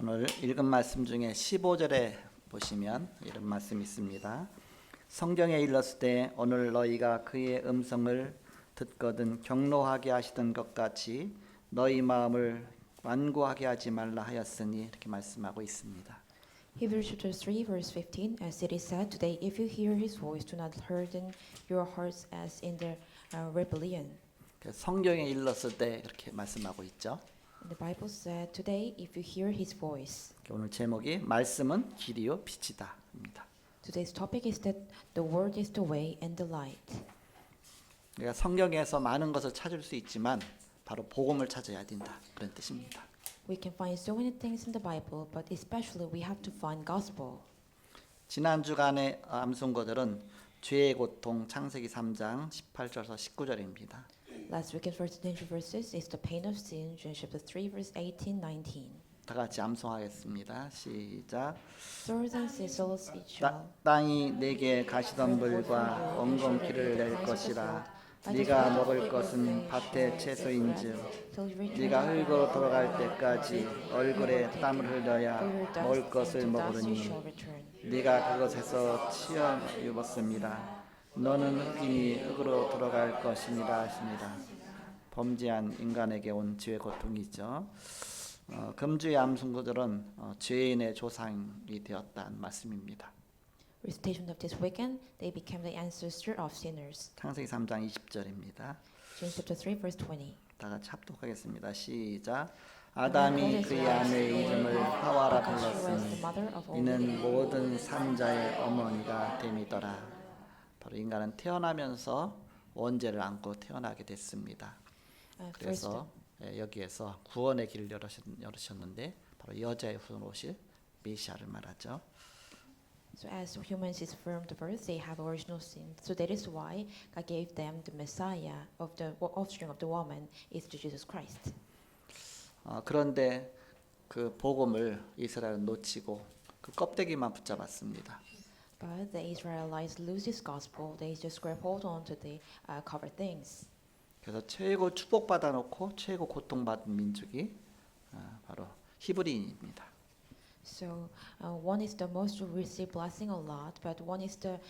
오늘 읽은 말씀 중에 15절에 보시면 이런 말씀이 있습니다. 성경에 일렀을 오늘 너희가 그의 음성을 듣거든 경노하게 하시던 것 같이 너희 마음을 완고하게 하지 말라 하였으니 이렇게 말씀하고 있습니다. Hebrews chapter 3 verse 15, as it is said today, if you hear his voice, do not harden your hearts as in the rebellion. 성경에 일렀을 때 이렇게 말씀하고 있죠. And the Bible said today, if you hear his voice. 오늘 제목이 말씀은 길이요 빛이다입니다. Today's topic is that the word is the way and the light. 우리가 성경에서 많은 것을 찾을 수 있지만 바로 복음을 찾아야 된다 그런 뜻입니다. We can find so many things in the Bible, but especially we have to find gospel. 지난 주간의 암송거들은 죄의 고통 창세기 3장 18절에서 19절입니다. Last week's first verses is the pain of sin, Genesis chapter 3 verse 18, 19. 다 같이 암송하겠습니다. 시작. Swords and scissors it shall. 땅이 내게 가시덤불과 엉겅퀴를 낼 것이라. 네가 먹을 것은 밭의 채소인즉 네가 흙으로 돌아갈 때까지 얼굴에 땀을 흘려야 먹을 것을 먹으리니 네가 그것에서 치어 입었습니다. 너는 흙이니 흙으로 돌아갈 것이니라 하십니다. 범죄한 인간에게 온 죄의 고통이죠. 금주의 암송구들은 죄인의 조상이 되었다는 말씀입니다. Recitation of this weekend, they became the ancestor of sinners. 창세기 3장 20절입니다. Genesis chapter 3 verse 20. 다 같이 합독하겠습니다. 시작. 아담이 그의 아내의 이름을 하와라 불렀으니 이는 모든 산자의 어머니가 됨이더라. 바로 인간은 태어나면서 원죄를 안고 태어나게 됐습니다. 그래서 여기에서 구원의 길을 열으셨는데 바로 여자의 후손 오실 메시아를 말하죠. So as humans is from the birth, they have original sin. So that is why God gave them the Messiah of the offspring of the woman is Jesus Christ. 그런데 그 복음을 이스라엘은 놓치고 그 껍데기만 붙잡았습니다. But the Israelites lose this gospel. They just grab hold on to the cover things. 그래서 최고 축복받아 놓고 최고 고통받은 민족이 바로 히브리인입니다. So one is the most to receive blessing a lot, but one is the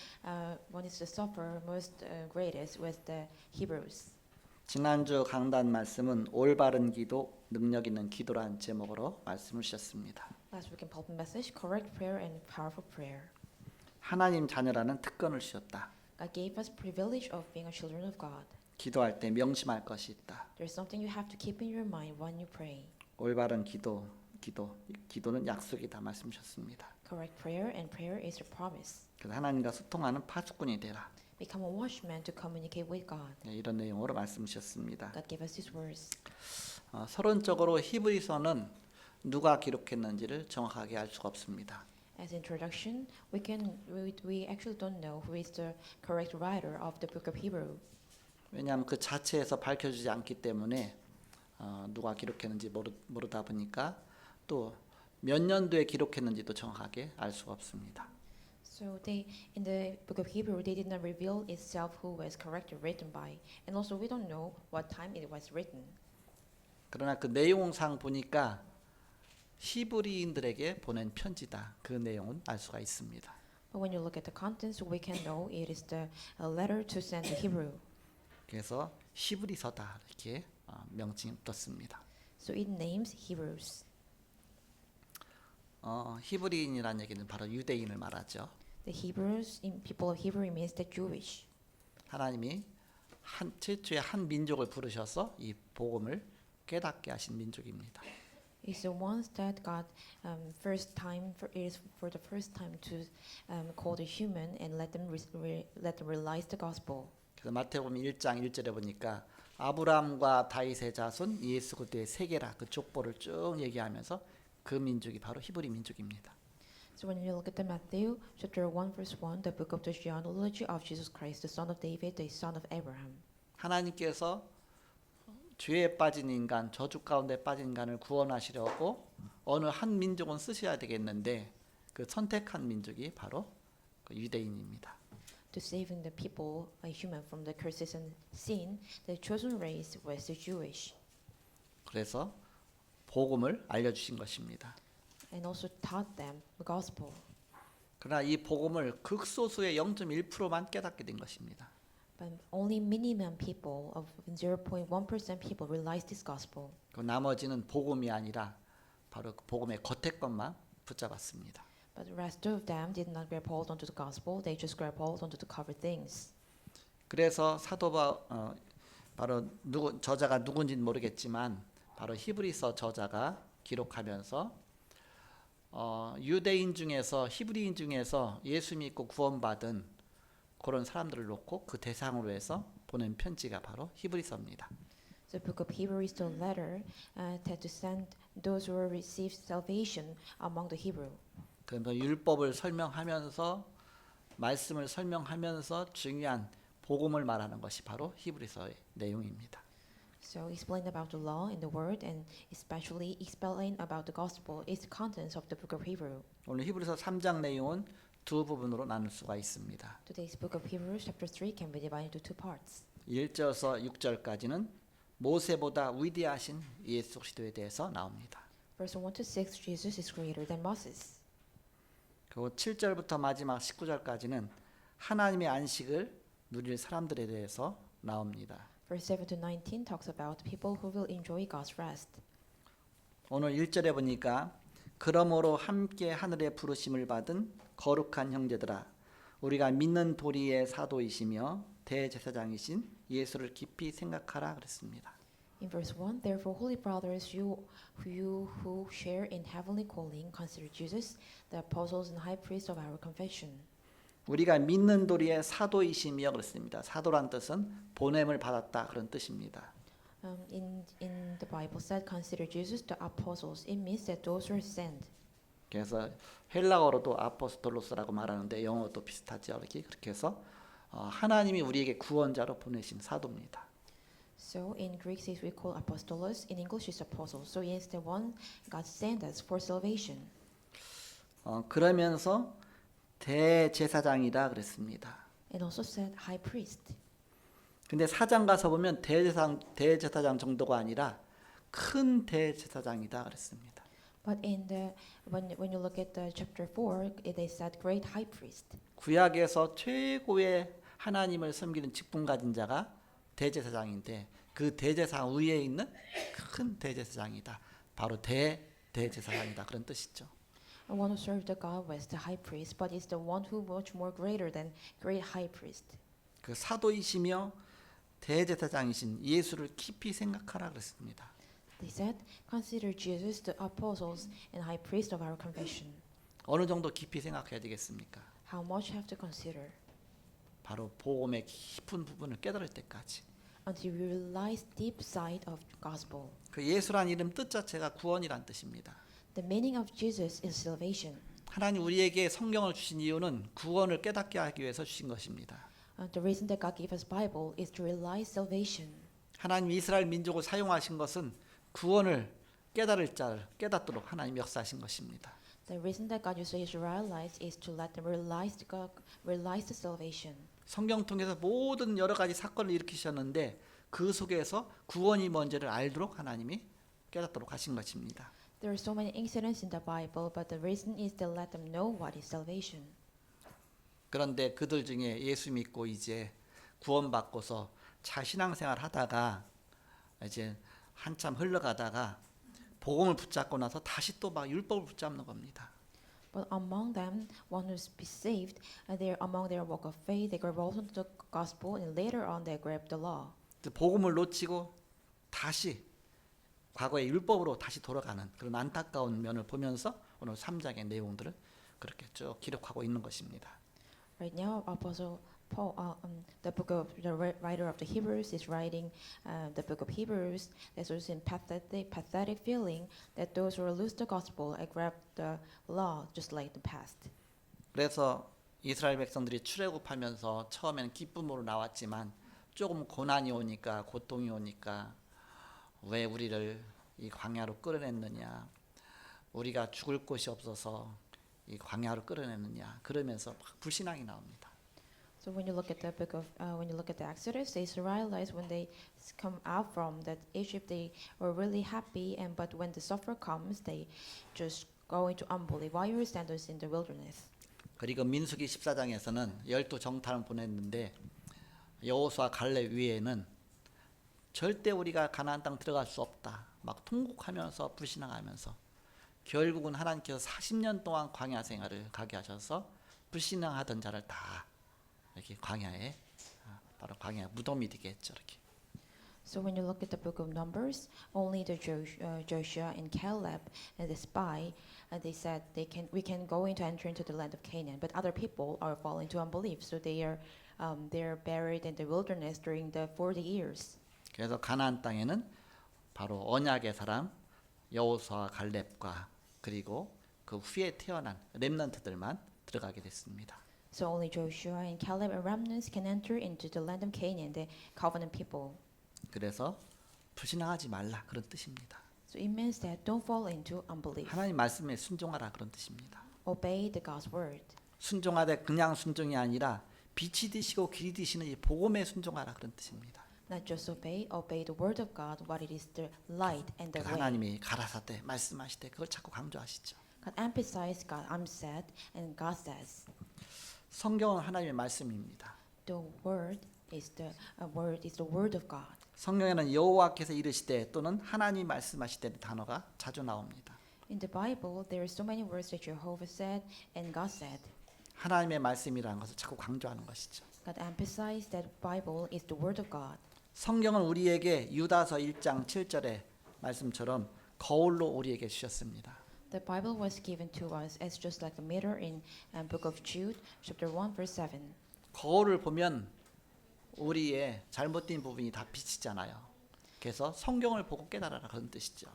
suffer most greatest with the Hebrews. 지난주 강단 말씀은 올바른 기도, 능력 있는 기도라는 제목으로 말씀을 주셨습니다. Last week in pulpit message, correct prayer and powerful prayer. 하나님 자녀라는 특권을 주셨다. God gave us privilege of being a children of God. 기도할 때 명심할 것이 있다. There's something you have to keep in your mind when you pray. 올바른 기도는 약속이다 말씀 주셨습니다. Correct prayer and prayer is a promise. 그래서 하나님과 소통하는 파수꾼이 되라. Become a watchman to communicate with God. 이런 내용으로 말씀 주셨습니다. God gave us these words. 서론적으로 히브리서는 누가 기록했는지를 정확하게 알 수가 없습니다. As introduction, we actually don't know who is the correct writer of the book of Hebrew. 왜냐하면 그 자체에서 밝혀지지 않기 때문에 누가 기록했는지 모르다 보니까 또 몇 년도에 기록했는지도 정확하게 알 수가 없습니다. So they in the book of Hebrew they did not reveal itself who was correctly written by, and also we don't know what time it was written. 그러나 그 내용상 보니까 히브리인들에게 보낸 편지다. 그 내용은 알 수가 있습니다. But when you look at the contents, we can know it is the letter to send to Hebrew. 그래서 히브리서다 이렇게 명칭이 붙었습니다. So it names Hebrews. 히브리인이라는 얘기는 바로 유대인을 말하죠. The Hebrews, in people of Hebrew, means the Jewish. 하나님이 최초의 한 민족을 부르셔서 이 복음을 깨닫게 하신 민족입니다. It's the ones that God is for the first time to call the human and let them realize the gospel. 그래서 마태복음 1장 1절에 보니까 아브라함과 다윗의 자손 예수 그리스도의 세계라 그 족보를 쭉 얘기하면서 그 민족이 바로 히브리 민족입니다. So when you look at the Matthew chapter 1 verse 1, the book of the genealogy of Jesus Christ, the son of David, the son of Abraham. 하나님께서 죄에 빠진 인간, 저주 가운데 빠진 인간을 구원하시려고 어느 한 민족은 쓰셔야 되겠는데 그 선택한 민족이 바로 그 유대인입니다. To saving the people, a human from the curses and sin, the chosen race was the Jewish. 그래서 복음을 알려주신 것입니다. and also taught them the gospel. 그러나 이 복음을 극소수의 0.1%만 깨닫게 된 것입니다. But only minimum people of 0.1% people realized this gospel. 그 나머지는 복음이 아니라 바로 그 복음의 겉에 것만 붙잡았습니다. But the rest of them did not grab hold onto the gospel. They just grab hold onto the cover things. 그래서 바로 저자가 누군지는 모르겠지만 바로 히브리서 저자가 기록하면서 유대인 중에서 히브리인 중에서 예수 믿고 구원받은 그런 사람들을 놓고 그 대상으로 해서 보낸 편지가 바로 히브리서입니다. The book of Hebrews is the letter that to send those who received salvation among the Hebrew. 그래서 율법을 설명하면서 말씀을 설명하면서 중요한 복음을 말하는 것이 바로 히브리서의 내용입니다. So explain about the law and the word, and especially explain about the gospel is the contents of the book of Hebrew. 오늘 히브리서 3장 내용은 두 부분으로 나눌 수가 있습니다. Today's book of Hebrews chapter 3 can be divided into two parts. 1절에서 6절까지는 모세보다 위대하신 예수 그리스도에 대해서 나옵니다. Verse 1 to 6, Jesus is greater than Moses. 그리고 7절부터 마지막 19절까지는 하나님의 안식을 누릴 사람들에 대해서 나옵니다. Verse 7 to 19 talks about people who will enjoy God's rest. 오늘 1절에 보니까 그러므로 함께 하늘의 부르심을 받은 거룩한 형제들아 우리가 믿는 도리의 사도이시며 대제사장이신 예수를 깊이 생각하라 그랬습니다. In verse 1, therefore, holy brothers, you who share in heavenly calling, consider Jesus, the apostles and high priest of our confession. 우리가 믿는 도리의 사도이시며 그랬습니다. 사도란 뜻은 보냄을 받았다 그런 뜻입니다. In the Bible said, consider Jesus the apostles. It means that those who are sent. 그래서 헬라어로도 아포스톨로스라고 말하는데 영어도 비슷하죠. 그렇게 해서 하나님이 우리에게 구원자로 보내신 사도입니다. So in Greek says we call apostolos. In English is apostles. So he is the one God sent us for salvation. 그러면서 대제사장이다 그랬습니다. And also said high priest. 근데 4장 가서 보면 대제사장 정도가 아니라 큰 대제사장이다 그랬습니다. But in the when you look at the chapter 4, they said great high priest. 구약에서 최고의 하나님을 섬기는 직분 가진 자가 대제사장인데 그 대제사장 위에 있는 큰 대제사장이다. 바로 대제사장이다 그런 뜻이죠. And one who served the God was the high priest, but is the one who much more greater than great high priest. 그 사도이시며 대제사장이신 예수를 깊이 생각하라 그랬습니다. They said, consider Jesus the apostles and high priest of our confession. 어느 정도 깊이 생각해야 되겠습니까? How much have to consider? 바로 복음의 깊은 부분을 깨달을 때까지. Until we realize deep side of gospel. 그 예수란 이름 뜻 자체가 구원이란 뜻입니다. The meaning of Jesus is salvation. 하나님 우리에게 성경을 주신 이유는 구원을 깨닫게 하기 위해서 주신 것입니다. The reason that God gave us Bible is to realize salvation. 하나님 이스라엘 민족을 사용하신 것은 구원을 깨달을 자를 깨닫도록 하나님 역사하신 것입니다. The reason that God used the Israelites is to let them realize the salvation. 성경 통해서 모든 여러 가지 사건을 일으키셨는데 그 속에서 구원이 뭔지를 알도록 하나님이 깨닫도록 하신 것입니다. There are so many incidents in the Bible, but the reason is to let them know what is salvation. 그런데 그들 중에 예수 믿고 이제 구원받고서 신앙생활 하다가 이제 한참 흘러가다가 복음을 붙잡고 나서 다시 또 막 율법을 붙잡는 겁니다. But among them, one who is saved, they among their walk of faith, they grab hold of the gospel, and later on they grab the law. 복음을 놓치고 다시 과거의 율법으로 다시 돌아가는 그런 안타까운 면을 보면서 오늘 3장의 내용들을 그렇게 쭉 기록하고 있는 것입니다. Right now, Apostle Paul, the writer of the Hebrews is writing the book of Hebrews. There's also in pathetic feeling that those who lose the gospel and grab the law just like the past. 그래서 이스라엘 백성들이 출애굽하면서 처음에는 기쁨으로 나왔지만 조금 고난이 오니까 고통이 오니까 왜 우리를 이 광야로 끌어냈느냐, 우리가 죽을 곳이 없어서 이 광야로 끌어냈느냐 그러면서 막 불신앙이 나옵니다. So when you look at the book of when you look at the Exodus, the Israelites when they come out from that Egypt, they were really happy, and but when the suffer comes, they just going to unbelieve? Why you stand us in the wilderness? 그리고 민수기 14장에서는 12정탐을 보냈는데 여호수아 갈렙 위에는 절대 우리가 가나안 땅 들어갈 수 없다. 막 통곡하면서 불신앙하면서 결국은 하나님께서 40년 동안 광야 생활을 가게 하셔서 불신앙하던 자를 다 이렇게 광야에 바로 광야 무덤이 되게 했죠. 이렇게. So when you look at the book of Numbers, only the Joshua and Caleb and the spy, they said we can go into enter into the land of Canaan, but other people are falling to unbelief, so they're buried in the wilderness during the 40 years. 그래서 가나안 땅에는 바로 언약의 사람 여호수아 갈렙과 그리고 그 후에 태어난 렘넌트들만 들어가게 됐습니다. So only Joshua and Caleb and remnants can enter into the land of Canaan, the covenant people. 그래서 불신앙하지 말라 그런 뜻입니다. So it means that don't fall into unbelief. 하나님 말씀에 순종하라 그런 뜻입니다. Obey the God's word. 순종하되 그냥 순종이 아니라 빛이 되시고 길이 되시는 이 복음에 순종하라 그런 뜻입니다. Not just obey the word of God, what it is the light and the way. 하나님이 가라사대 말씀하시되 그걸 자꾸 강조하시죠. God emphasized, God said, and God says. 성경은 하나님의 말씀입니다. The word is the word of God. 성경에는 여호와께서 이르시되 또는 하나님 말씀하시되 단어가 자주 나옵니다. In the Bible, there are so many words that Jehovah said and God said. 하나님의 말씀이라는 것을 자꾸 강조하는 것이죠. God emphasized that Bible is the word of God. 성경은 우리에게 유다서 1장 7절의 말씀처럼 거울로 우리에게 주셨습니다. The Bible was given to us as just like a mirror in book of Jude, chapter 1, verse 7. 거울을 보면 우리의 잘못된 부분이 다 비치잖아요. 그래서 성경을 보고 깨달아라 그런 뜻이죠.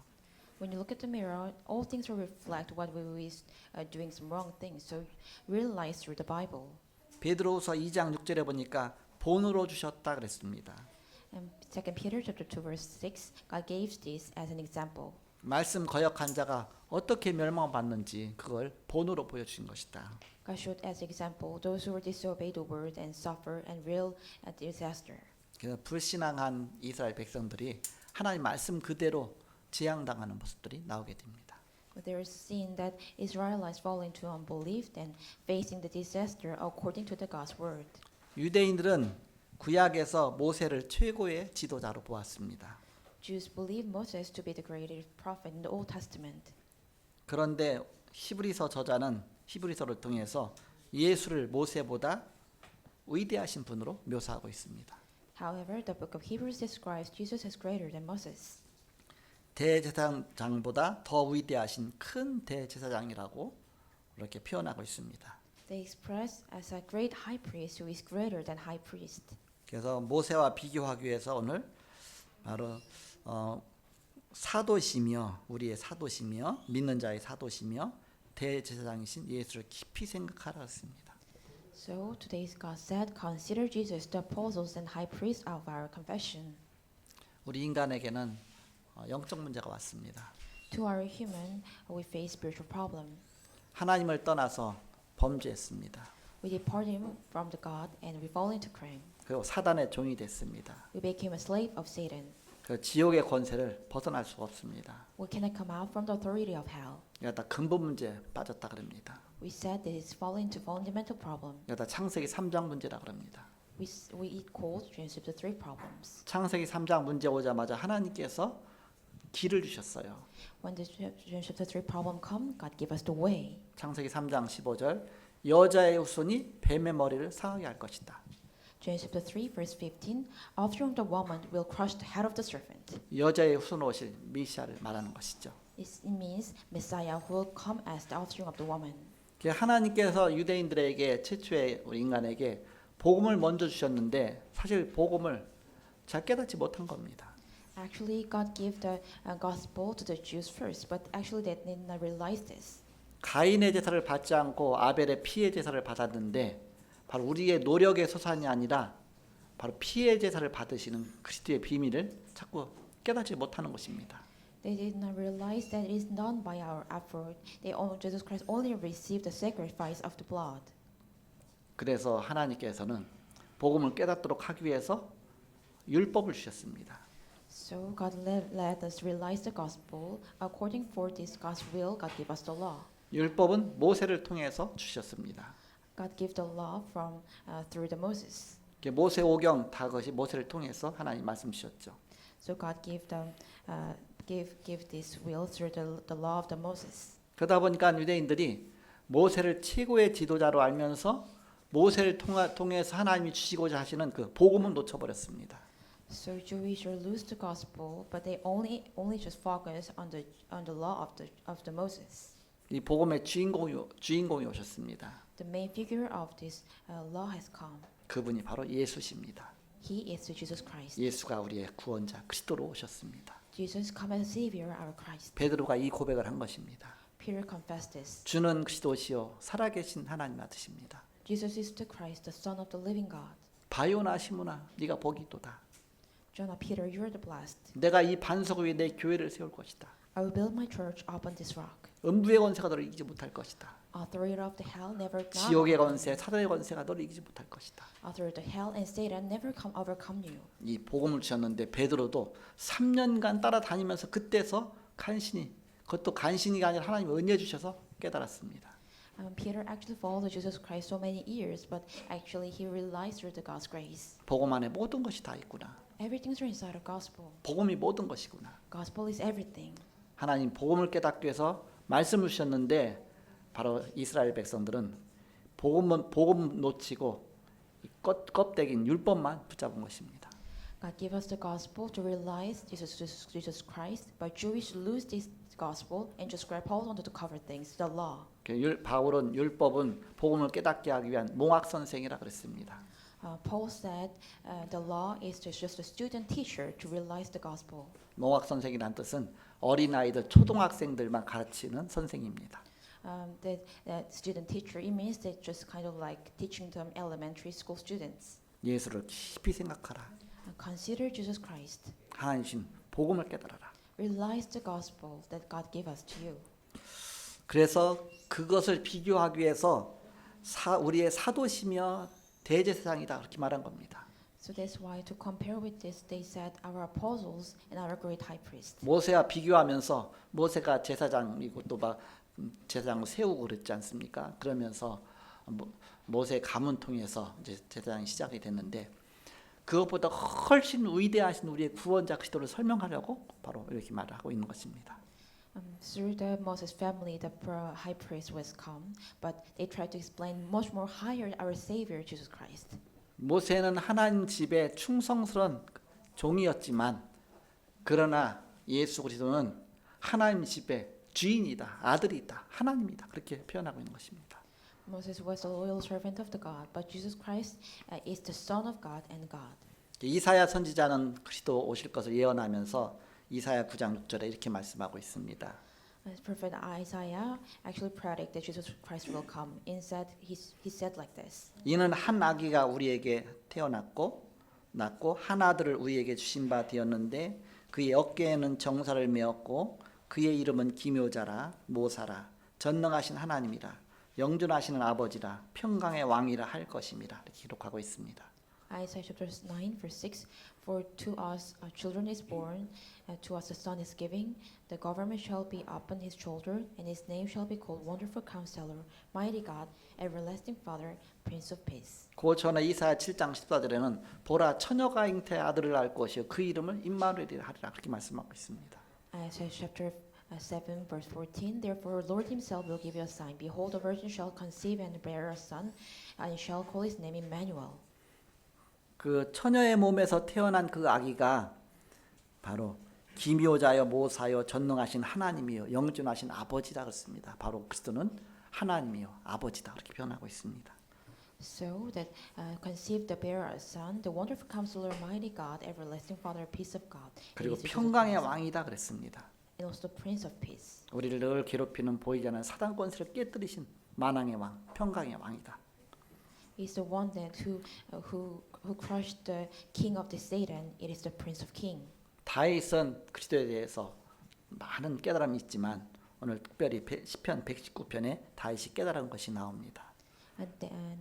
When you look at the mirror, all things will reflect what we were doing some wrong things. So realize through the Bible. 베드로후서 2장 6절에 보니까 본으로 주셨다 그랬습니다. And 2 Peter chapter 2 verse 6, God gave this as an example. 말씀 거역한 자가 어떻게 멸망받는지 그걸 본으로 보여주신 것이다. God showed as example those who disobey the word and suffer and real disaster. 그래서 불신앙한 이스라엘 백성들이 하나님 말씀 그대로 재앙당하는 모습들이 나오게 됩니다. But there is seen that Israelites fall into unbelief and facing the disaster according to the God's word. 유대인들은 구약에서 모세를 최고의 지도자로 보았습니다. Jews believe Moses to be the greatest prophet in the Old Testament. 그런데 히브리서 저자는 히브리서를 통해서 예수를 모세보다 위대하신 분으로 묘사하고 있습니다. However, the book of Hebrews describes Jesus as greater than Moses. 대제사장보다 더 위대하신 큰 대제사장이라고 이렇게 표현하고 있습니다. They express as a great high priest who is greater than high priest. 그래서 모세와 비교하기 위해서 오늘 바로 사도시며 우리의 사도시며 믿는 자의 사도시며 대제사장이신 예수를 깊이 생각하라 했습니다. So today's God said, consider Jesus the apostles and high priest of our confession. 우리 인간에게는 영적 문제가 왔습니다. To our human, we face spiritual problem. 하나님을 떠나서 범죄했습니다. We departed from the God and we fall into crime. 그리고 사단의 종이 됐습니다. We became a slave of Satan. 그 지옥의 권세를 벗어날 수가 없습니다. We cannot come out from the authority of hell. 이거 다 근본 문제에 빠졌다 그럽니다. We said that it's fallen into fundamental problem. 이거 다 창세기 3장 문제라 그럽니다. We eat cold Genesis chapter 3 problems. 창세기 3장 문제 오자마자 하나님께서 길을 주셨어요. When the Genesis chapter 3 problem come, God give us the way. 창세기 3장 15절 여자의 후손이 뱀의 머리를 상하게 할 것이다. Genesis chapter 3 verse 15, offspring of the woman will crush the head of the serpent. 여자의 후손으로 오실 메시아를 말하는 것이죠. It means Messiah who will come as the offspring of the woman. 하나님께서 유대인들에게 최초의 우리 인간에게 복음을 먼저 주셨는데 사실 복음을 잘 깨닫지 못한 겁니다. Actually, God gave the gospel to the Jews first, but actually they did not realize this. 가인의 제사를 받지 않고 아벨의 피의 제사를 받았는데 바로 우리의 노력의 소산이 아니라 바로 피의 제사를 받으시는 그리스도의 비밀을 자꾸 깨닫지 못하는 것입니다. They did not realize that it is done by our effort. Jesus Christ only received the sacrifice of the blood. 그래서 하나님께서는 복음을 깨닫도록 하기 위해서 율법을 주셨습니다. So God let us realize the gospel. According for this God's will, God gave us the law. 율법은 모세를 통해서 주셨습니다. God gave the law from through the Moses. 모세오경 다 것이 모세를 통해서 하나님 말씀 주셨죠. So God gave them give this will through the law of the Moses. 그러다 보니까 유대인들이 모세를 최고의 지도자로 알면서 모세를 통해서 하나님이 주시고자 하시는 그 복음은 놓쳐버렸습니다. So Jewish will lose the gospel, but they only just focus on the law of the Moses. 이 복음의 주인공이 오셨습니다. The main figure of this law has come. 그분이 바로 예수십니다. He is Jesus Christ. 예수가 우리의 구원자 그리스도로 오셨습니다. Jesus come as Savior, our Christ. 베드로가 이 고백을 한 것입니다. Peter confessed this. 주는 그리스도시요 살아계신 하나님 아드십니다. Jesus is the Christ, the Son of the living God. 바요나 시므나 네가 복이 있도다. Jonah, Peter, you are the blessed. 내가 이 반석 위에 내 교회를 세울 것이다. I will build my church upon this rock. 음부의 권세가 너를 이기지 못할 것이다. Authority of the hell never 지옥의 권세, 사단의 권세가 너를 이기지 못할 것이다. Authority of the hell and Satan never overcome you. 이 복음을 주셨는데 베드로도 3년간 따라다니면서 그때서 간신히 그것도 간신히가 아니라 하나님 은혜 주셔서 깨달았습니다. Peter actually followed Jesus Christ so many years, but actually he realized through the God's grace. 복음 안에 모든 것이 다 있구나. Everything's inside of gospel. 복음이 모든 것이구나. Gospel is everything. 하나님 복음을 깨닫기 위해서 말씀을 주셨는데 바로 이스라엘 백성들은 복음 놓치고 껍데기인 율법만 붙잡은 것입니다. God gave us the gospel to realize Jesus Christ, but Jewish lose this gospel and just grab hold onto the cover things, the law. 바울은 율법은 복음을 깨닫게 하기 위한 몽학 선생이라 그랬습니다. Paul said the law is just a student teacher to realize the gospel. 몽학 선생이란 뜻은 어린 아이들, 초등학생들만 가르치는 선생입니다. The student teacher, it means that just kind of like teaching them elementary school students. 예수를 깊이 생각하라. Consider Jesus Christ. 하나님 복음을 깨달아라. Realize the gospel that God gave us to you. 그래서 그것을 비교하기 위해서 우리의 사도시며 대제사장이다 그렇게 말한 겁니다. So that's why to compare with this, they said our apostles and our great high priest. 모세와 비교하면서 모세가 제사장이고 또 막 제사장을 세우고 그랬지 않습니까? 그러면서 모세 가문 통해서 이제 제사장이 시작이 됐는데 그것보다 훨씬 위대하신 우리의 구원자 그리스도를 설명하려고 바로 이렇게 말하고 있는 것입니다. Through the Moses family, the high priest was come, but they tried to explain much more higher our Savior Jesus Christ. 모세는 하나님 집에 충성스러운 종이었지만 그러나 예수 그리스도는 하나님 집의 주인이다, 아들이다, 하나님이다 그렇게 표현하고 있는 것입니다. Moses was a loyal servant of the God, but Jesus Christ is the Son of God and God. 이사야 선지자는 그리스도 오실 것을 예언하면서 이사야 9장 6절에 이렇게 말씀하고 있습니다. Prophet Isaiah actually predicted that Jesus Christ will come. Instead, he said like this. 이는 한 아기가 우리에게 태어났고 한 아들을 우리에게 주신 바 되었는데 그의 어깨에는 정사를 메었고 그의 이름은 기묘자라 모사라 전능하신 하나님이라 영존하시는 아버지라 평강의 왕이라 할 것임이라 이렇게 기록하고 있습니다. Isaiah chapter 9 verse 6. For to us a children is born, to us a son is given. The government shall be upon his shoulder, and his name shall be called Wonderful Counselor, Mighty God, Everlasting Father, Prince of Peace. 그 전에 이사야 7장 14절에는 보라 처녀가 잉태 아들을 낳을 것이요 그 이름을 임마누엘이라 하리라 그렇게 말씀하고 있습니다. Isaiah chapter 7 verse 14. Therefore Lord himself will give you a sign. Behold, a virgin shall conceive and bear a son, and shall call his name Emmanuel. 그 처녀의 몸에서 태어난 그 아기가 바로 기묘자여 모사여 전능하신 하나님이요 영존하신 아버지다 그렇습니다. 바로 그리스도는 하나님이요 아버지다 그렇게 표현하고 있습니다. So that conceived the bear a son, the wonderful counselor, mighty God, everlasting Father, peace of God. 그리고 평강의 왕이다 그랬습니다. And also the Prince of Peace. 우리를 늘 괴롭히는 보이지 않는 사단 권세를 깨뜨리신 만왕의 왕, 평강의 왕이다. He's the one that who crushed the king of the Satan. It is the Prince of King. 다윗은 그리스도에 대해서 많은 깨달음이 있지만 오늘 특별히 시편 119편에 다윗이 깨달은 것이 나옵니다.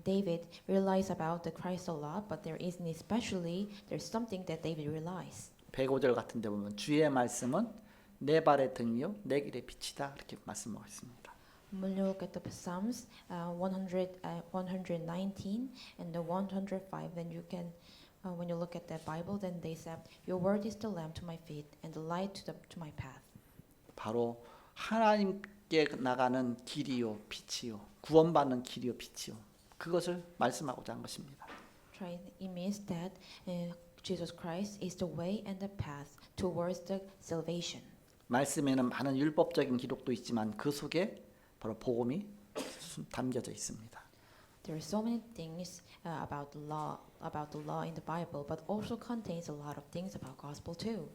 David realized about the Christ a lot, but there is especially there's something that David realized. 105절 같은 데 보면 주의 말씀은 내 발의 등이요 내 길의 빛이다 이렇게 말씀하고 있습니다. When you look at the Psalms 119 and the 105, then you can, when you look at the Bible, then they said, "Your word is the lamp to my feet and the light to my path." 바로 하나님께 나가는 길이요 빛이요 구원받는 길이요 빛이요 그것을 말씀하고자 한 것입니다. It means that Jesus Christ is the way and the path towards the salvation. 말씀에는 많은 율법적인 기록도 있지만 그 속에 바로 복음이 담겨져 있습니다. There are so many things about the law in the Bible, but also contains a lot of things about gospel too.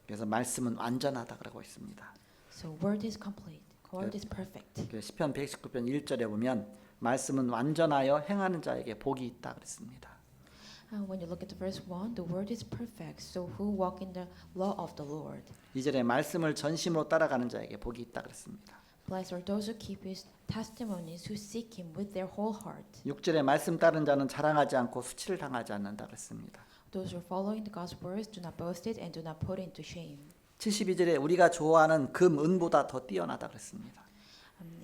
그래서 말씀은 완전하다 그러고 있습니다. So word is complete. Word is perfect. 시편 119편 1절에 보면 말씀은 완전하여 행하는 자에게 복이 있다 그랬습니다. When you look at the verse 1, the word is perfect, so who walk in the law of the Lord. 2절에 말씀을 전심으로 따라가는 자에게 복이 있다 그랬습니다. Blessed are those who keep his testimonies, who seek him with their whole heart. 6절에 말씀 따른 자는 자랑하지 않고 수치를 당하지 않는다 그랬습니다. Those who are following the God's words do not boast it and do not put it into shame. 72절에 우리가 좋아하는 금 은보다 더 뛰어나다 그랬습니다.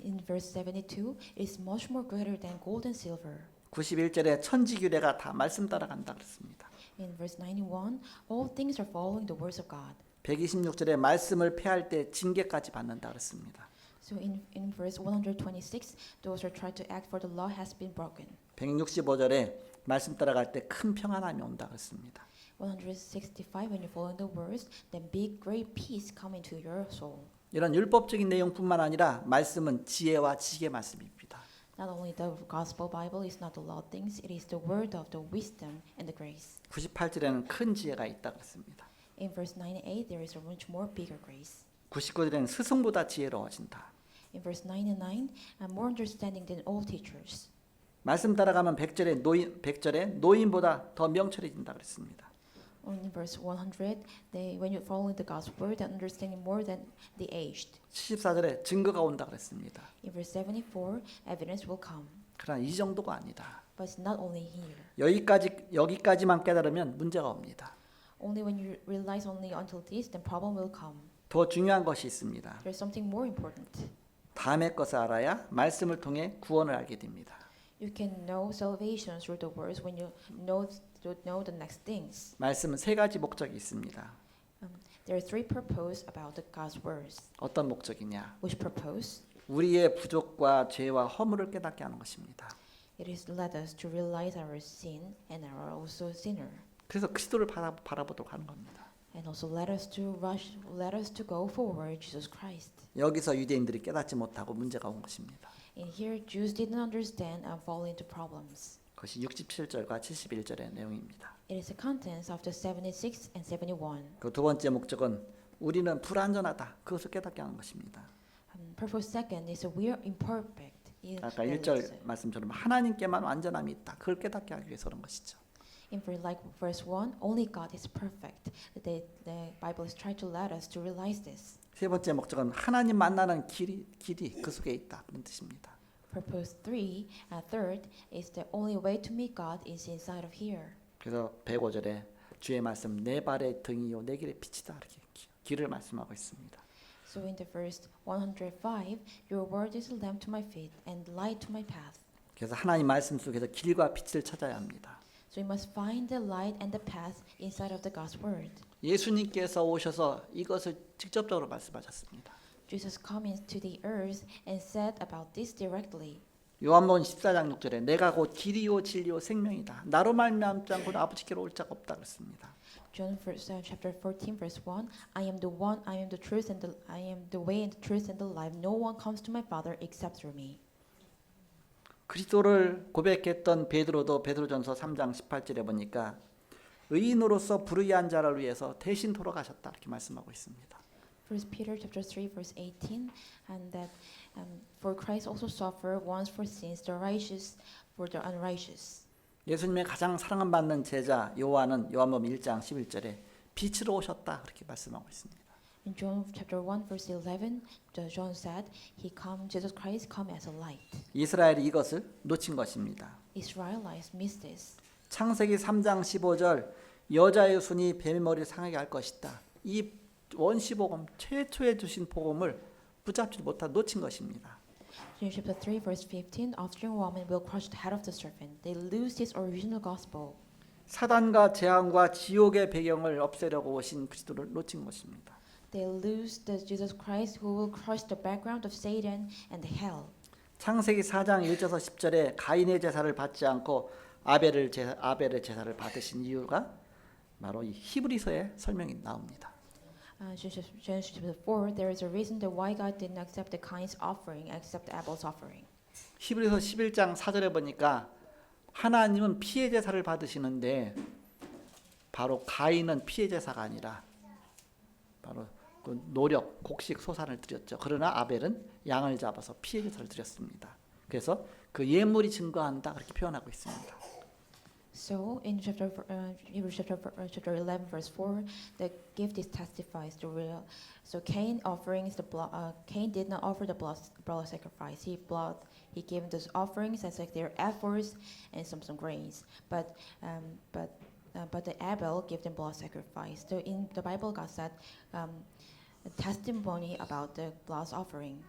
In verse 72, it's much more greater than gold and silver. 91절에 천지규례가 다 말씀 따라간다 그랬습니다. In verse 91, all things are following the words of God. 126절에 말씀을 폐할 때 징계까지 받는다 그랬습니다. So in verse 126, those who try to act for the law has been broken. 165절에 말씀 따라갈 때 큰 평안함이 온다 그랬습니다. 165, when you follow the words, then big great peace come into your soul. 이런 율법적인 내용뿐만 아니라 말씀은 지혜와 지식의 말씀입니다. Not only the gospel Bible is not the law things, it is the word of the wisdom and the grace. 98절에는 큰 지혜가 있다 그랬습니다. In verse 98, there is a much more bigger grace. 99절에는 스승보다 지혜로워진다. In verse 99, more understanding than all teachers. 말씀 따라가면 100절에 노인보다 더 명철해진다 그랬습니다. In verse 100, when you follow the God's word, and understanding more than the aged. 74절에 증거가 온다 그랬습니다. In verse 74, evidence will come. 그러나 이 정도가 아니다. But it's not only here. 여기까지만 깨달으면 문제가 옵니다. Only when you realize only until this, then problem will come. 더 중요한 것이 있습니다. There's something more important. 다음의 것을 알아야 말씀을 통해 구원을 알게 됩니다. You can know salvation through the words when you know the next things. 말씀은 세 가지 목적이 있습니다. There are three purposes about the God's words. 어떤 목적이냐? Which purpose? 우리의 부족과 죄와 허물을 깨닫게 하는 것입니다. It is led us to realize our sin and our also sinner. 그래서 그리스도를 바라보도록 하는 겁니다. And also let us to go forward Jesus Christ. 여기서 유대인들이 깨닫지 못하고 문제가 온 것입니다. And here Jews didn't understand and fall into problems. 그것이 67절과 71절의 내용입니다. It is the contents of the 76 and 71. 그 두 번째 목적은 우리는 불완전하다. 그것을 깨닫게 하는 것입니다. Purpose second is we are imperfect. 아까 1절 말씀처럼 하나님께만 완전함이 있다. 그걸 깨닫게 하기 위해서 그런 것이죠. In verse 1, only God is perfect. The Bible is trying to let us to realize this. 세 번째 목적은 하나님 만나는 길이 그 속에 있다. 그런 뜻입니다. Purpose third is the only way to meet God is inside of here. 그래서 105절에 주의 말씀 내 발의 등이요 내 길의 빛이다. 이렇게 길을 말씀하고 있습니다. So in the verse 105, your word is a lamp to my feet and light to my path. 그래서 하나님 말씀 속에서 길과 빛을 찾아야 합니다. So we must find the light and the path inside of the God's word. 예수님께서 오셔서 이것을 직접적으로 말씀하셨습니다. Jesus came into the earth and said about this directly. 요한복음 14장 6절에 내가 곧 길이요 진리요 생명이다. 나로 말미암지 않고는 아버지께로 올 자가 없다 그랬습니다. John chapter 14 verse 1, I am the one, I am the truth and I am the way and the truth and the life. No one comes to my Father except through me. 그리스도를 고백했던 베드로도 베드로전서 3장 18절에 보니까 의인으로서 불의한 자를 위해서 대신 돌아가셨다 이렇게 말씀하고 있습니다. First Peter chapter 3 verse 18, and that for Christ also suffered once for sins, the righteous for the unrighteous. 예수님의 가장 사랑받는 제자 요한은 요한복음 1장 11절에 빛으로 오셨다 그렇게 말씀하고 있습니다. In John chapter 1 verse 11, John said, Jesus Christ come as a light. 이스라엘이 이것을 놓친 것입니다. Israelites missed this. 창세기 3장 15절 여자의 손이 뱀의 머리를 상하게 할 것이다. 이 원시복음 최초에 주신 복음을 붙잡지 못하 놓친 것입니다. James chapter 3 verse 15, offspring woman will crush the head of the serpent. They lose this original gospel. 사단과 재앙과 지옥의 배경을 없애려고 오신 그리스도를 놓친 것입니다. They lose the Jesus Christ who will crush the background of Satan and the hell. 창세기 4장 1절에서 10절에 가인의 제사를 받지 않고 아벨의 제사를 받으신 이유가 바로 이 히브리서의 설명이 나옵니다. Genesis chapter 4, there is a reason that why God did not accept the Cain's offering, except Abel's offering. 히브리서 11장 4절에 보니까 하나님은 피해 제사를 받으시는데 바로 가인은 피해 제사가 아니라 바로 그 노력, 곡식, 소산을 드렸죠. 그러나 아벨은 양을 잡아서 피해 제사를 드렸습니다. 그래서 그 예물이 증거한다 그렇게 표현하고 있습니다. So in Hebrews chapter 11 verse 4, the gift is testifies to real. So Cain offerings Cain did not offer the blood sacrifice. He gave those offerings as like their efforts and some grains. But the Abel gave them blood sacrifice. So in the Bible, God said a testimony about the blood offering.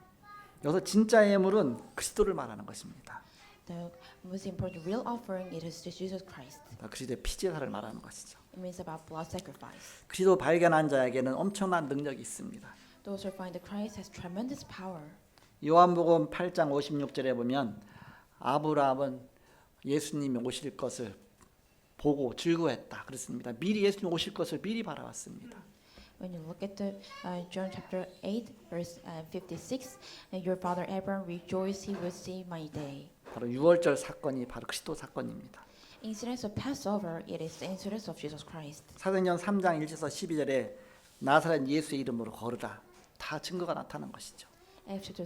여기서 진짜 예물은 그리스도를 말하는 것입니다. The most important real offering it is Jesus Christ. 그리스도의 피제사를 말하는 것이죠. It means about blood sacrifice. 그리스도 발견한 자에게는 엄청난 능력이 있습니다. Those who find that Christ has tremendous power. 요한복음 8장 56절에 보면 아브라함은 예수님이 오실 것을 보고 즐거워했다 그랬습니다. 미리 예수님 오실 것을 미리 바라봤습니다. When you look at the John chapter 8 verse 56, your father Abraham rejoiced he would see my day. 바로 유월절 사건이 바로 그리스도 사건입니다. Incidents of Passover, it is the incidents of Jesus Christ. 사도행전 3장 1절에서 12절에 나사렛 예수의 이름으로 걸으라 다 증거가 나타난 것이죠. Acts chapter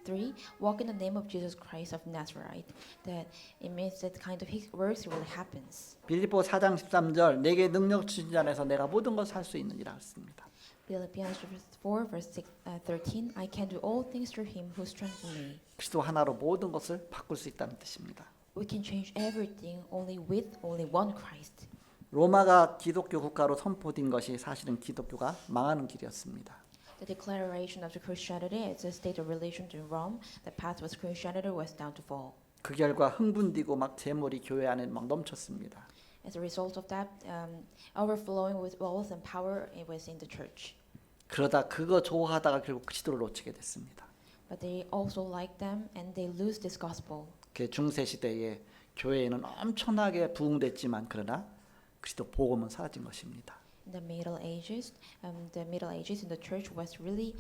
3, walk in the name of Jesus Christ of Nazareth. That it means that kind of his works really happens. 빌립보 4장 13절 내게 능력 주신 자 안에서 내가 모든 것을 할 수 있느니라 했습니다. Philippians 4 verse 13, I can do all things through him who strengthens me. 그리스도 하나로 모든 것을 바꿀 수 있다는 뜻입니다. We can change everything only with only one Christ. 로마가 기독교 국가로 선포된 것이 사실은 기독교가 망하는 길이었습니다. The declaration of the Christianity as a state of religion to Rome, the path was Christianity was down to fall. 그 결과 흥분되고 막 재물이 교회 안에 막 넘쳤습니다. As a result of that, overflowing with wealth and power it was in the church. 그러다 그거 좋아하다가 결국 그리스도를 놓치게 됐습니다. But they also like them and they lose this gospel. 그 중세 시대에 교회에는 엄청나게 부흥됐지만 그러나 그리스도 복음은 사라진 것입니다. In the Middle Ages in the church was really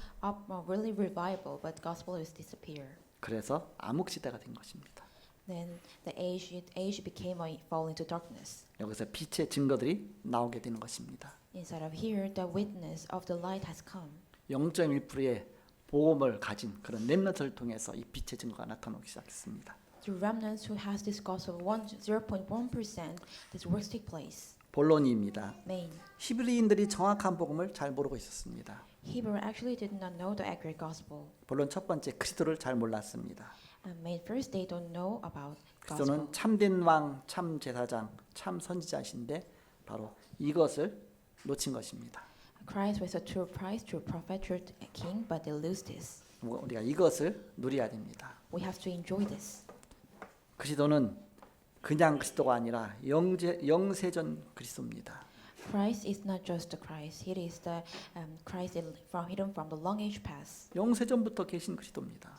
really revival, but gospel is disappear. 그래서 암흑 시대가 된 것입니다. Then the age became fall into darkness. 여기서 빛의 증거들이 나오게 되는 것입니다. Inside of here, the witness of the light has come. 0.1%의 복음을 가진 그런 렘넌트를 통해서 이 빛의 증거가 나타나기 시작했습니다. Through remnants who has this gospel 0.1%, these works take place. 본론입니다. Main. 히브리인들이 정확한 복음을 잘 모르고 있었습니다. Hebrew actually did not know the accurate gospel. 본론 첫 번째 그리스도를 잘 몰랐습니다. Main first, they don't know about gospel. 그리스도는 참된 왕, 참 제사장, 참 선지자신데 바로 이것을 놓친 것입니다. Christ was a true Christ, true prophet, true king, but they lose this. 우리가 이것을 누려야 됩니다. We have to enjoy this. 그리스도는 그냥 그리스도가 아니라 영세전 그리스도입니다. Christ is not just the Christ; He is the Christ hidden from the long age past. 영세전부터 계신 그리스도입니다.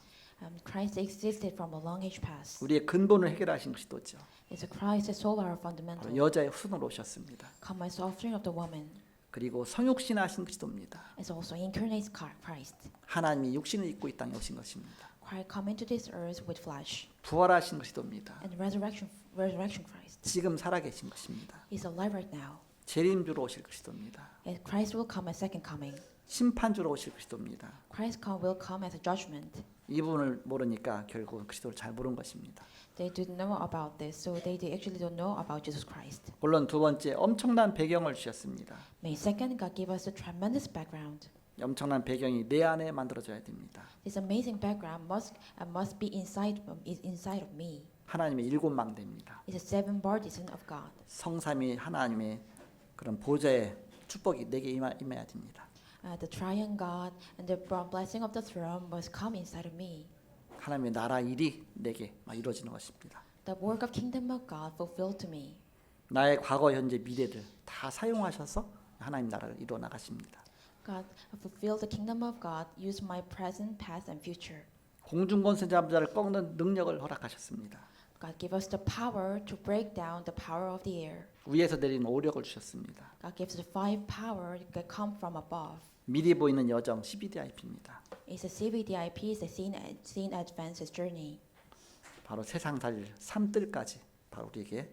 Christ existed from a long age past. 우리의 근본을 해결하신 그리스도죠. It's a Christ that solved our 바로 fundamental. 여자의 후손으로 오셨습니다. Come as offspring of the woman. 그리고 성육신하신 그리스도입니다. It's also incarnate Christ. 하나님이 육신을 입고 이 땅에 오신 것입니다. Christ come into this earth with flesh. 부활하신 그리스도입니다. And resurrection Christ. 지금 살아계신 것입니다. He's alive right now. 재림주로 오실 그리스도입니다. And Christ will come as second coming. 심판주로 오실 그리스도입니다. Christ will come as a judgment. 이 부분을 모르니까 결국 그리스도를 잘 모르는 것입니다. They didn't know about this, so they actually don't know about Jesus Christ. 물론 두 번째 엄청난 배경을 주셨습니다. May second, God give us a tremendous background. 엄청난 배경이 내 안에 만들어져야 됩니다. This amazing background must be inside of me. 하나님의 일곱 망대입니다. It's a seven partisan of God. 성삼위 하나님의 그런 보좌의 축복이 내게 임해야 됩니다. The triune God and the blessing of the throne must come inside of me. 하나님의 나라 일이 내게 이루어지는 것입니다. The work of kingdom of God fulfilled to me. 나의 과거, 현재, 미래를 다 사용하셔서 하나님 나라를 이루어 나가십니다. God fulfilled the kingdom of God, use my present, past, and future. 공중권세자를 꺾는 능력을 허락하셨습니다. God give us the power to break down the power of the air. 위에서 내리는 오력을 주셨습니다. God gives us five power that come from above. 미리 보이는 여정 CBDIP입니다. It's a CVDIP, it's a seen advances journey. 바로 세상 살릴 삶들까지 바로 우리에게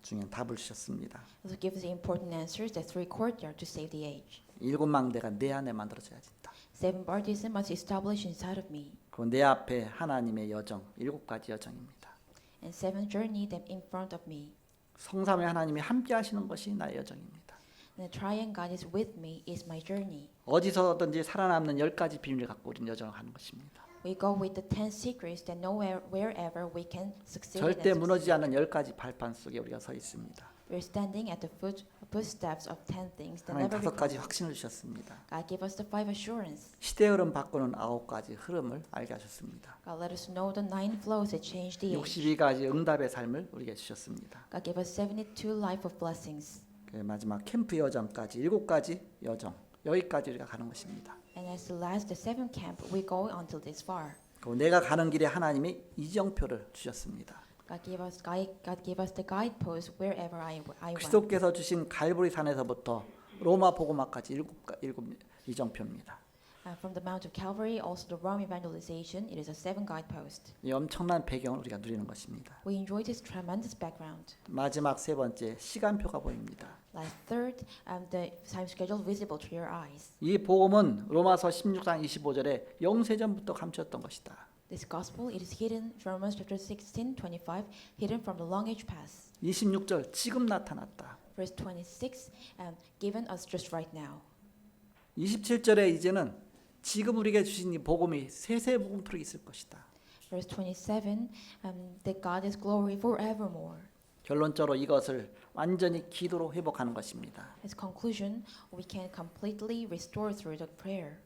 중요한 답을 주셨습니다. Also gives us important answers, the three courtyard to save the age. 일곱 망대가 내 안에 만들어져야 된다. Seven baptism must establish inside of me. 그리고 내 앞에 하나님의 여정, 일곱 가지 여정입니다. And seven journey that in front of me. 성삼위 하나님이 함께 하시는 것이 나의 여정입니다. And the triune God is with me is my journey. 어디서든지 살아남는 10가지 비밀을 갖고 우리는 여정을 하는 것입니다. We go with the 10 secrets that wherever we can succeed. 절대 무너지지 않는 10가지 발판 속에 우리가 서 있습니다. We're standing at the footsteps of 10 things that 하나님 never 5가지 recover. 확신을 주셨습니다. God give us the 5 assurance. 시대 흐름 바꾸는 9가지 흐름을 알게 하셨습니다. God let us know the 9 flows that change the age. 62가지 응답의 삶을 우리에게 주셨습니다. God give us 72 life of blessings. 그 마지막 캠프 여정까지 7가지 여정, 여기까지 우리가 가는 것입니다. And as the last, the 7th camp, we go until this far. 그리고 내가 가는 길에 하나님이 이정표를 주셨습니다. God gave us the guidepost wherever I went. 그리스도께서 주신 갈보리 산에서부터 로마 복음화까지 일곱 이정표입니다. From the Mount of Calvary, also the Rome evangelization, it is a 7 guidepost. 이 엄청난 배경을 우리가 누리는 것입니다. We enjoy this tremendous background. 마지막 세 번째 시간표가 보입니다. Last third, the time schedule visible to your eyes. 이 복음은 로마서 16장 25절에 영세전부터 감추었던 것이다. This gospel, it is hidden, Romans chapter 16:25, hidden from the long age past. 26절 지금 나타났다. Verse 26, given us just right now. 27절에 이제는 지금 우리에게 주신 이 복음이 세세복음토록 있을 것이다. Verse 27, that God is glory forevermore. 결론적으로 이것을 완전히 기도로 회복하는 것입니다. As conclusion, we can completely restore through the prayer.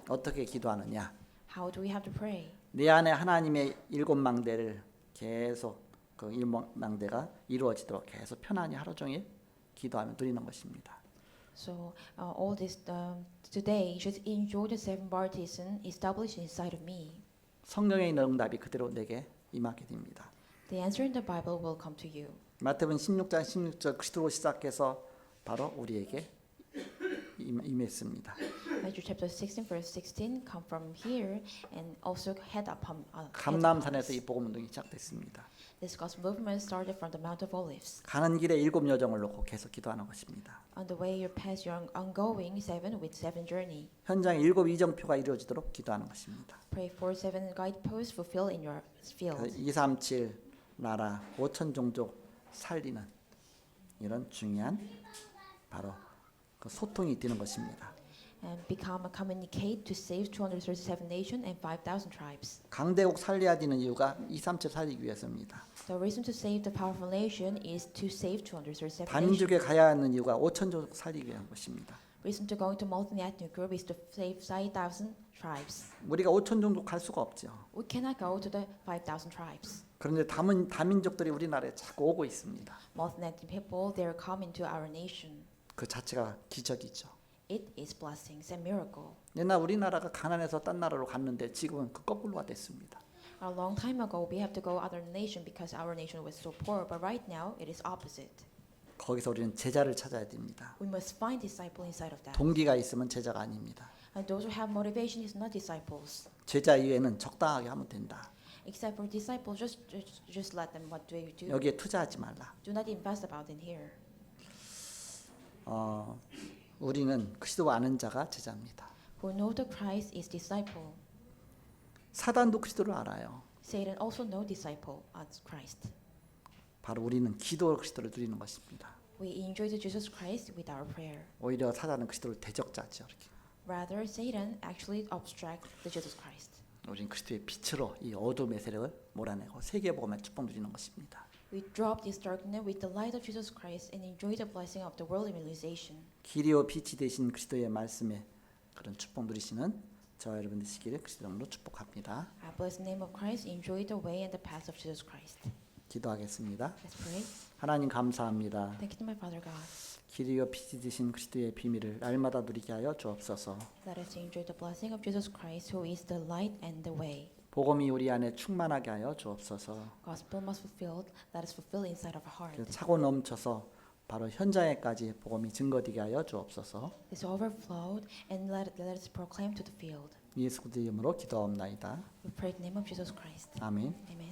어떻게 기도하느냐? How do we have to pray? 내 안에 하나님의 일곱 망대를 계속 그 일곱 망대가 이루어지도록 계속 편안히 하루 종일 기도하며 누리는 것입니다. So all this today, just enjoy the 7 baptism established inside of me. 성령에 있는 응답이 그대로 내게 임하게 됩니다. The answer in the Bible will come to you. 마태복음 16장 16절 그리스도로 시작해서 바로 우리에게 임했습니다. Matthew chapter 16 verse 16 come from here and also head upon 감람산에서 이 복음 운동이 시작됐습니다. This gospel movement started from the Mount of Olives. 가는 길에 일곱 여정을 놓고 계속 기도하는 것입니다. On the way you pass your ongoing 7 with 7 journey. 현장에 일곱 이정표가 이루어지도록 기도하는 것입니다. Pray for 7 guideposts fulfilled in your field. 237 나라 5천 종족 살리는 이런 중요한 바로 그 소통이 되는 것입니다. And become a communicate to save 237 nations and 5,000 tribes. 강대국 살려야 되는 이유가 237 살리기 위해서입니다. The reason to save the powerful nation is to save 237 nations. 다민족에 가야 하는 이유가 5천 종족 살리기 위한 것입니다. Reason to go to multi-ethnic group is to save 5,000 tribes. 우리가 5천 종족 갈 수가 없죠. We cannot go to the 5,000 tribes. 그런데 다민족들이 우리나라에 자꾸 오고 있습니다. Multi-ethnic people, they are coming to our nation. 그 자체가 기적이죠. It is blessings and miracle. 옛날 우리나라가 가난해서 딴 나라로 갔는데 지금은 그 거꾸로가 됐습니다. A long time ago, we have to go other nation because our nation was so poor. But right now, it is opposite. 거기서 우리는 제자를 찾아야 됩니다. We must find disciple inside of that. 동기가 있으면 제자가 아닙니다. And those who have motivation is not disciples. 제자 이외에는 적당하게 하면 된다. Except for disciples, just let them what they do. 여기에 투자하지 말라. Do not invest about in here. 우리는 그리스도 아는 자가 제자입니다. Who know the Christ is disciple. 사단도 그리스도를 알아요. Satan also know disciple as Christ. 바로 우리는 기도로 그리스도를 누리는 것입니다. We enjoy the Jesus Christ with our prayer. 오히려 사단은 그리스도를 대적자죠. 이렇게. Rather, Satan actually obstruct the Jesus Christ. 우리는 그리스도의 빛으로 이 어둠의 세력을 몰아내고 세계복음의 축복 누리는 것입니다. we drop this darkness with the light of Jesus Christ and enjoy the blessing of the world realization. 길이요 빛이 되신 그리스도의 말씀에 그런 축복 누리시는 저와 여러분 되시기를 그리스도 이름으로 축복합니다. I bless the name of Christ, enjoy the way and the path of Jesus Christ. 기도하겠습니다. Let's pray. 하나님 감사합니다. Thank you to my Father God. 길이요 빛이 되신 그리스도의 비밀을 날마다 누리게 하여 주옵소서. Let us enjoy the blessing of Jesus Christ, who is the light and the way. 복음이 우리 안에 충만하게 하여 주옵소서. Gospel must fulfilled. Let us fulfill inside of our heart. 차고 넘쳐서 바로 현장에까지 복음이 증거되게 하여 주옵소서. This overflowed and let us proclaim to the field. 예수 그리스도 이름으로 기도하옵나이다. We pray in the name of Jesus Christ. 아멘. Amen.